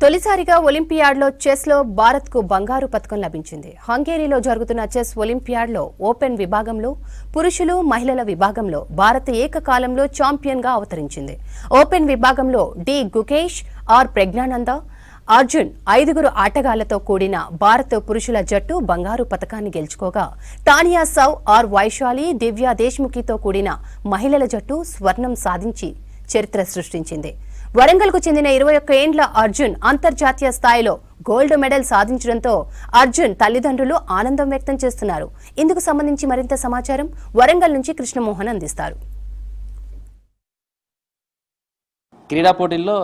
తొలిసారిగా ఒలింపియాడ్లో చెస్లో భారత్కు బంగారు పతకం లభించింది. హంగేరీలో జరుగుతున్న చెస్ ఒలింపియాడ్లో ఓపెన్ విభాగంలో పురుషులు, మహిళల విభాగంలో భారత్ ఏకకాలంలో ఛాంపియన్గా అవతరించింది. ఓపెన్ విభాగంలో డి గుకేష్, ఆర్ ప్రజ్ఞానంద, అర్జున్ 5 ఆటగాళ్లతో కూడిన భారత పురుషుల జట్టు బంగారు పతకాన్ని గెలుచుకోగా, తానియా సౌ, ఆర్ వైశాలి, దివ్యా దేశ్ముఖితో కూడిన మహిళల జట్టు స్వర్ణం సాధించి చరిత్ర సృష్టించింది. వరంగల్కు చెందిన 21 ఏండ్ల అర్జున్ అంతర్జాతీయ స్థాయిలో గోల్డ్ మెడల్ సాధించడంతో అర్జున్ తల్లిదండ్రులు ఆనందం వ్యక్తం చేస్తున్నారు. ఇందుకు సంబంధించి మరింత సమాచారం వరంగల్ నుంచి కృష్ణమోహన్ అందిస్తారు. క్రీడా పోటీల్లో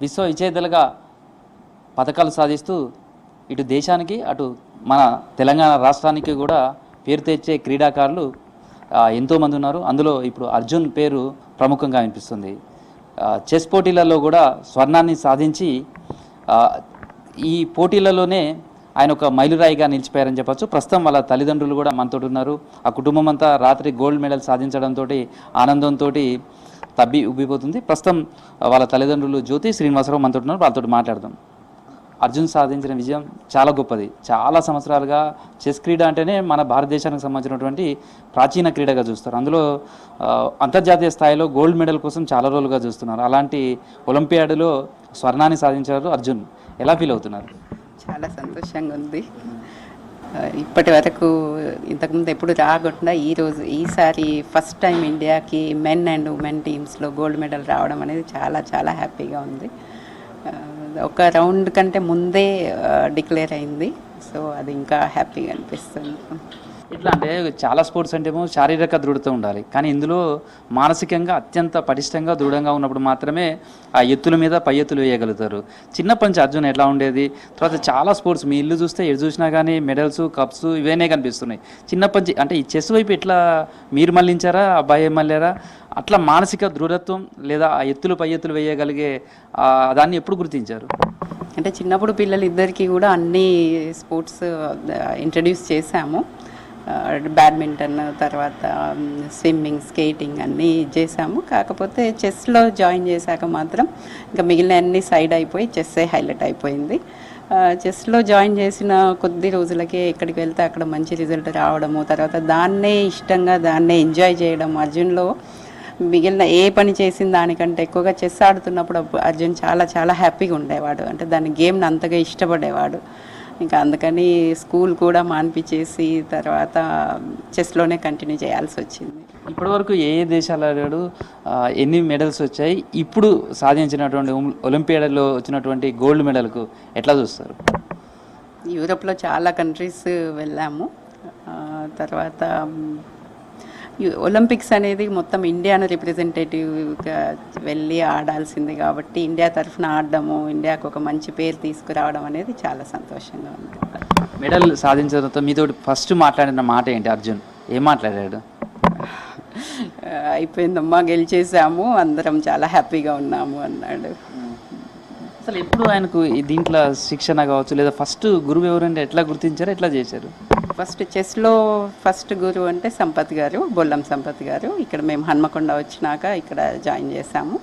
విశ్వ విజేతలుగా పథకాలు సాధిస్తూ ఇటు దేశానికి అటు మన తెలంగాణ రాష్ట్రానికి కూడా పేరు తెచ్చే క్రీడాకారులు ఎంతోమంది ఉన్నారు. అందులో ఇప్పుడు అర్జున్ పేరు ప్రముఖంగా వినిపిస్తుంది. చెస్ పోటీలలో కూడా స్వర్ణాన్ని సాధించి ఈ పోటీలలోనే ఆయన ఒక మైలురాయిగా నిలిచిపోయారని చెప్పచ్చు. ప్రస్తుతం వాళ్ళ తల్లిదండ్రులు కూడా మనతో ఉన్నారు. ఆ కుటుంబం అంతా రాత్రి గోల్డ్ మెడల్ సాధించడంతో ఆనందంతో తబ్బి ఉబ్బిపోతుంది. ప్రస్తుతం వాళ్ళ తల్లిదండ్రులు జ్యోతి, శ్రీనివాసరావు మనతో ఉన్నారు. వాళ్ళతో మాట్లాడదాం. అర్జున్ సాధించిన విజయం చాలా గొప్పది. చాలా సంవత్సరాలుగా చెస్ క్రీడ అంటేనే మన భారతదేశానికి సంబంధించినటువంటి ప్రాచీన క్రీడగా చూస్తారు. అందులో అంతర్జాతీయ స్థాయిలో గోల్డ్ మెడల్ కోసం చాలా రోజులుగా చూస్తున్నారు. అలాంటి ఒలింపియాడ్లో స్వర్ణాన్ని సాధించారు అర్జున్. ఎలా ఫీల్ అవుతున్నారు? చాలా సంతోషంగా ఉంది. ఇప్పటి వరకు ఇంతకుముందు ఎప్పుడు రాకుండా ఈసారి ఫస్ట్ టైం ఇండియాకి మెన్ అండ్ ఉమెన్ టీమ్స్లో గోల్డ్ మెడల్ రావడం అనేది చాలా చాలా హ్యాపీగా ఉంది. ఒక రౌండ్ కంటే ముందే డిక్లేర్ అయింది. సో అది ఇంకా హ్యాపీగా అనిపిస్తుంది. ఎట్లా అంటే చాలా స్పోర్ట్స్ అంటే ఏమో శారీరక దృఢత ఉండాలి, కానీ ఇందులో మానసికంగా అత్యంత పటిష్టంగా దృఢంగా ఉన్నప్పుడు మాత్రమే ఆ ఎత్తుల మీద పై ఎత్తులు వేయగలుగుతారు. చిన్నప్పటి నుంచి అర్జున్ ఎట్లా ఉండేది? తర్వాత చాలా స్పోర్ట్స్ మీ ఇల్లు చూస్తే ఎటు చూసినా కానీ మెడల్స్, కప్స్ ఇవేనే కనిపిస్తున్నాయి. చిన్నప్పటి నుంచి అంటే ఈ చెస్ వైపు ఎట్లా మీరు మళ్ళించారా, అబ్బాయి మళ్ళారా? అట్లా మానసిక దృఢత్వం లేదా ఆ ఎత్తులు పై ఎత్తులు వేయగలిగే దాన్ని ఎప్పుడు గుర్తించారు? అంటే చిన్నప్పుడు పిల్లలిద్దరికీ కూడా అన్ని స్పోర్ట్స్ ఇంట్రడ్యూస్ చేశాము. బ్యాడ్మింటన్, తర్వాత స్విమ్మింగ్, స్కేటింగ్ అన్నీ చేసాము. కాకపోతే చెస్లో జాయిన్ చేశాక మాత్రం ఇంకా మిగిలిన అన్ని సైడ్ అయిపోయి చెస్సే హైలైట్ అయిపోయింది. చెస్లో జాయిన్ చేసిన కొద్ది రోజులకే ఎక్కడికి వెళ్తే అక్కడ మంచి రిజల్ట్ రావడము, తర్వాత దాన్నే ఇష్టంగా దాన్నే ఎంజాయ్ చేయడం. అర్జున్లో మిగిలిన ఏ పని చేసిన దానికంటే ఎక్కువగా చెస్ ఆడుతున్నప్పుడు అర్జున్ చాలా చాలా హ్యాపీగా ఉండేవాడు. అంటే దాని గేమ్ని అంతగా ఇష్టపడేవాడు. ఇంకా అందుకని స్కూల్ కూడా మాన్పించేసి తర్వాత చెస్లోనే కంటిన్యూ చేయాల్సి వచ్చింది. ఇప్పటివరకు ఏ దేశాలు ఆడాడు, ఎన్ని మెడల్స్ వచ్చాయి, ఇప్పుడు సాధించినటువంటి ఒలింపియాడ్లో వచ్చినటువంటి గోల్డ్ మెడల్కు ఎట్లా చూస్తారు? యూరోప్లో చాలా కంట్రీస్ వెళ్ళాము. తర్వాత ఒలింపిక్స్ అనేది మొత్తం ఇండియాను రిప్రజెంటేటివ్గా వెళ్ళి ఆడాల్సింది కాబట్టి ఇండియా తరఫున ఆడడము, ఇండియాకు ఒక మంచి పేరు తీసుకురావడం అనేది చాలా సంతోషంగా ఉంది. మెడల్ సాధించడంతో మీతో ఫస్ట్ మాట్లాడిన మాట ఏంటి? అర్జున్ ఏం మాట్లాడాడు? అయిపోయిందమ్మా, గెలిచేసాము, అందరం చాలా హ్యాపీగా ఉన్నాము అన్నాడు. అసలు ఎప్పుడు ఆయనకు దీంట్లో శిక్షణ కావచ్చు లేదా ఫస్ట్ గురువు ఎవరంటే ఎట్లా గుర్తించారు, ఎట్లా చేశారు? ఫస్ట్ చెస్లో ఫస్ట్ గురువు అంటే సంపత్ గారు, బొల్లం సంపత్ గారు. ఇక్కడ మేము హన్మకొండ వచ్చినాక ఇక్కడ జాయిన్ చేశాము.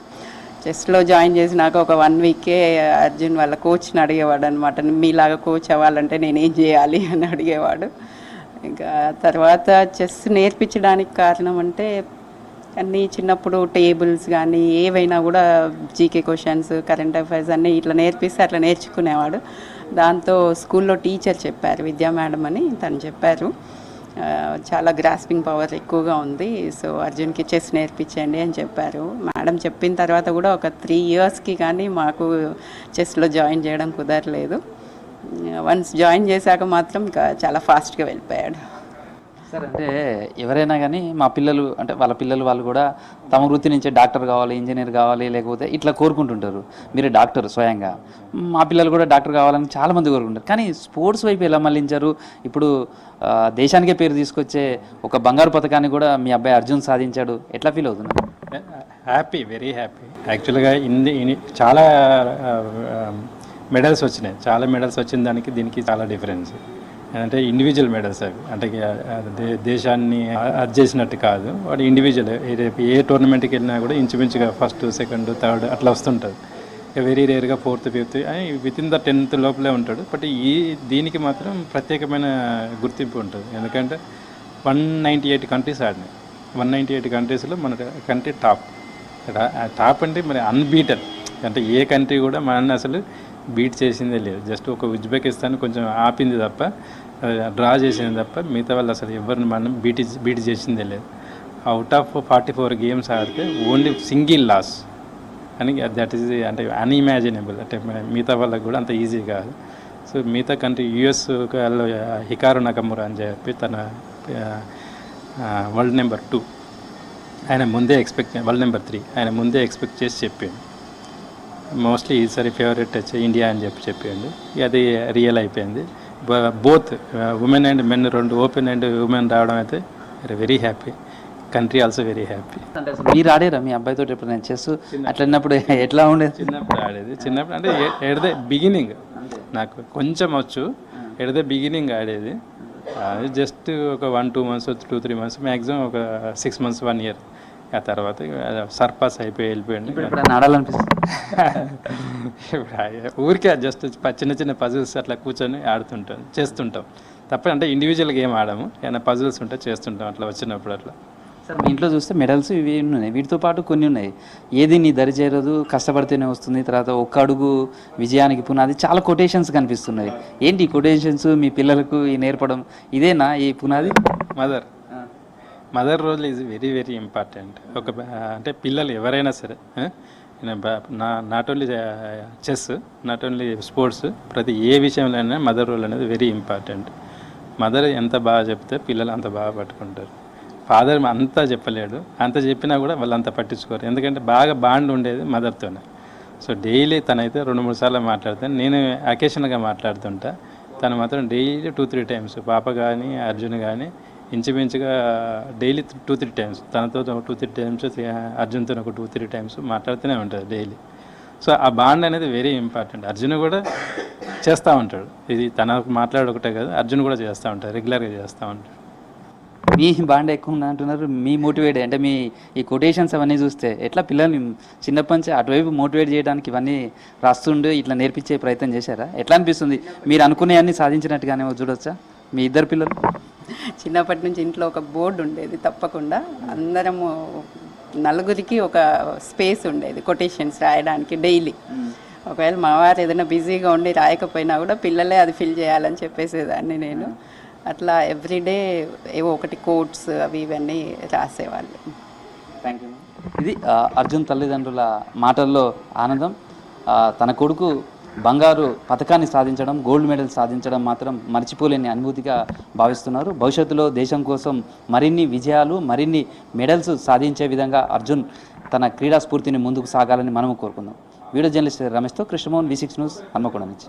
చెస్లో జాయిన్ చేసినాక ఒక 1 వీకే అర్జున్ వాళ్ళ కోచ్ని అడిగేవాడు అనమాట. మీలాగా కోచ్ అవ్వాలంటే నేనేం చేయాలి అని అడిగేవాడు. ఇంకా తర్వాత చెస్ నేర్పించడానికి కారణం అంటే అన్నీ చిన్నప్పుడు టేబుల్స్ కానీ ఏవైనా కూడా జీకే క్వశ్చన్స్, కరెంట్ అఫైర్స్ అన్నీ ఇట్లా నేర్పిస్తే అట్లా నేర్చుకునేవాడు. దాంతో స్కూల్లో టీచర్ చెప్పారు, విద్యా మేడం అని తను చెప్పారు, చాలా గ్రాస్పింగ్ పవర్ ఎక్కువగా ఉంది, సో అర్జున్కి చెస్ నేర్పించండి అని చెప్పారు. మేడం చెప్పిన తర్వాత కూడా ఒక 3 ఇయర్స్కి కానీ మాకు చెస్లో జాయిన్ చేయడం కుదరలేదు. వన్స్ జాయిన్ చేశాక మాత్రం ఇంకా చాలా ఫాస్ట్గా వెళ్ళిపోయాడు. సార్ అంటే ఎవరైనా కానీ మా పిల్లలు అంటే వాళ్ళ పిల్లలు వాళ్ళు కూడా తమ వృత్తి నుంచే డాక్టర్ కావాలి, ఇంజనీర్ కావాలి, లేకపోతే ఇట్లా కోరుకుంటుంటారు. మీరు డాక్టర్ స్వయంగా, మా పిల్లలు కూడా డాక్టర్ కావాలని చాలామంది కోరుకుంటారు. కానీ స్పోర్ట్స్ వైపు ఎలా మళ్ళించారు? ఇప్పుడు దేశానికే పేరు తీసుకొచ్చే ఒక బంగారు పథకాన్ని కూడా మీ అబ్బాయి అర్జున్ సాధించాడు. ఎట్లా ఫీల్ అవుతున్నారు? Happy, very happy. యాక్చువల్గా చాలా మెడల్స్ వచ్చినాయి. చాలా మెడల్స్ వచ్చిన దానికి దీనికి చాలా డిఫరెన్స్. అంటే ఇండివిజువల్ మెడల్స్ అవి, అంటే దేశాన్ని అర్జ్ చేసినట్టు కాదు, వాడు ఇండివిజువల్. ఏ టోర్నమెంట్కి వెళ్ళినా కూడా ఇంచుమించుగా 1st, 2nd, 3rd అట్లా వస్తుంటుంది. వెరీ రేర్గా 4th 5th అని విత్ ఇన్ ద 10th లోపలే ఉంటాడు. బట్ దీనికి మాత్రం ప్రత్యేకమైన గుర్తింపు ఉంటుంది. ఎందుకంటే 198 కంట్రీస్ ఆడినాయి. 198 కంట్రీస్లో మన కంట్రీ టాప్ అంటే మరి అన్బీటెడ్. అంటే ఏ కంట్రీ కూడా మనల్ని అసలు బీట్ చేసిందే లేదు. జస్ట్ ఒక ఉజ్బెకిస్తాన్ కొంచెం ఆపింది తప్ప, డ్రా చేసింది తప్ప, మిగతా వాళ్ళు అసలు ఎవరిని మనం బీట్ చేసిందే లేదు. అవుట్ ఆఫ్ 44 గేమ్స్ ఆడితే ఓన్లీ సింగిల్ లాస్ అని దట్ ఈజ్ అంటే అన్ఇమాజినబుల్. అంటే మిగతా వాళ్ళకి కూడా అంత ఈజీ కాదు. సో మిగతా కంట్రీ యుఎస్ హికారు నకమురా అని చెప్పి తన వరల్డ్ నెంబర్ 2 ఆయన ముందే వరల్డ్ నెంబర్ 3 ఆయన ముందే ఎక్స్పెక్ట్ చేసి చెప్పిండు. మోస్ట్లీ ఈసారి ఫేవరెట్ వచ్చి ఇండియా అని చెప్పాడు. అది రియల్ అయిపోయింది. Both women and men 2 open and women రావడం అయితే very happy. Country also very happy. అంటే అసలు మీరు ఆడారా మీ అబ్బాయితో ఎప్పుడు నేను చెస్ అట్లా అన్నప్పుడు ఎట్లా ఉండేది? చిన్నప్పుడు ఆడేది. చిన్నప్పుడు అంటే ఎడదే బిగినింగ్ నాకు కొంచెం వచ్చు. ఎడదే బిగినింగ్ ఆడేది. అది జస్ట్ ఒక 1-2 months 2-3 months మ్యాక్సిమం ఒక 6 months 1 year. ఆ తర్వాత సర్పాస్ అయిపోయి వెళ్ళిపోయింది. ఇప్పుడు ఆడాలనిపిస్తుంది. ఊరికే జస్ట్ చిన్న చిన్న పజిల్స్ అట్లా కూర్చొని చేస్తుంటాం తప్ప. అంటే ఇండివిజువల్గా ఏం ఆడాము. ఏమైనా పజిల్స్ ఉంటే చేస్తుంటాం అట్లా వచ్చినప్పుడు అట్లా. సార్ మీ ఇంట్లో చూస్తే మెడల్స్ ఇవి ఉన్నాయి, వీటితో పాటు కొన్ని ఉన్నాయి. ఏది నీ దరి చేరదు, కష్టపడితేనే వస్తుంది, తర్వాత ఒక్క అడుగు విజయానికి పునాది, చాలా కొటేషన్స్ కనిపిస్తున్నాయి. ఏంటి ఈ కొటేషన్స్ మీ పిల్లలకు ఈ నేర్పడం, ఇదేనా ఈ పునాది? Mother role is very very important. అంటే పిల్లలు ఎవరైనా సరే, not only chess, not only sports, ప్రతి ఏ విషయంలో అయినా మదర్ రోల్ అనేది వెరీ ఇంపార్టెంట్. మదర్ ఎంత బాగా చెప్తే పిల్లలు అంత బాగా పట్టుకుంటారు. ఫాదర్ అంతా చెప్పలేడు, అంత చెప్పినా కూడా వాళ్ళు అంత పట్టించుకోరు. ఎందుకంటే బాగా బాండ్ ఉండేది మదర్తోనే. సో డైలీ తనైతే 2-3 సార్లు మాట్లాడతాను. నేను అకేషన్గా మాట్లాడుతుంటా. తను మాత్రం డైలీ 2-3 times, పాప కానీ అర్జున్ కానీ ఇంచుమించుగా డైలీ 2-3 times, తనతో 2-3 times, అర్జున్తో ఒక 2-3 times మాట్లాడుతూనే ఉంటుంది డైలీ. సో ఆ బాండ్ అనేది వెరీ ఇంపార్టెంట్. అర్జున్ కూడా చేస్తూ ఉంటాడు. ఇది తనకు మాట్లాడొకటే కదా, అర్జున్ కూడా చేస్తూ ఉంటాడు, రెగ్యులర్గా చేస్తూ ఉంటాడు. మీ బాండ్ ఎక్కువ ఉంది అంటున్నారు. మీ మోటివేట్ అంటే మీ ఈ కొటేషన్స్ అవన్నీ చూస్తే ఎట్లా పిల్లల్ని చిన్నప్పటి నుంచి అటువైపు మోటివేట్ చేయడానికి ఇవన్నీ రాస్తుండే ఇట్లా నేర్పించే ప్రయత్నం చేశారా? ఎట్లా అనిపిస్తుంది? మీరు అనుకునేవన్నీ సాధించినట్టుగానే చూడొచ్చా మీ ఇద్దరు పిల్లలు? చిన్నప్పటి నుంచి ఇంట్లో ఒక బోర్డు ఉండేది, తప్పకుండా అందరము నలుగురికి ఒక స్పేస్ ఉండేది కొటేషన్స్ రాయడానికి డైలీ. ఒకవేళ మా వారు ఏదైనా బిజీగా ఉండి రాయకపోయినా కూడా పిల్లలే అది ఫిల్ చేయాలని చెప్పేసేదాన్ని నేను. అట్లా ఎవ్రీడే ఏవో ఒకటి కోట్స్ అవి ఇవన్నీ రాసేవాళ్ళు. Thank you. ఇది అర్జున్ తల్లిదండ్రుల మాటల్లో ఆనందం. తన కొడుకు బంగారు పథకాన్ని సాధించడం, గోల్డ్ మెడల్ సాధించడం మాత్రం మర్చిపోలేని అనుభూతిగా భావిస్తున్నారు. భవిష్యత్తులో దేశం కోసం మరిన్ని విజయాలు, మరిన్ని మెడల్స్ సాధించే విధంగా అర్జున్ తన క్రీడా స్ఫూర్తిని ముందుకు సాగాలని మనము కోరుకుందాం. వీడియో జర్నలిస్ట్ రమేష్తో కృష్ణమోహన్, V6 న్యూస్, హన్మకొండ నుంచి.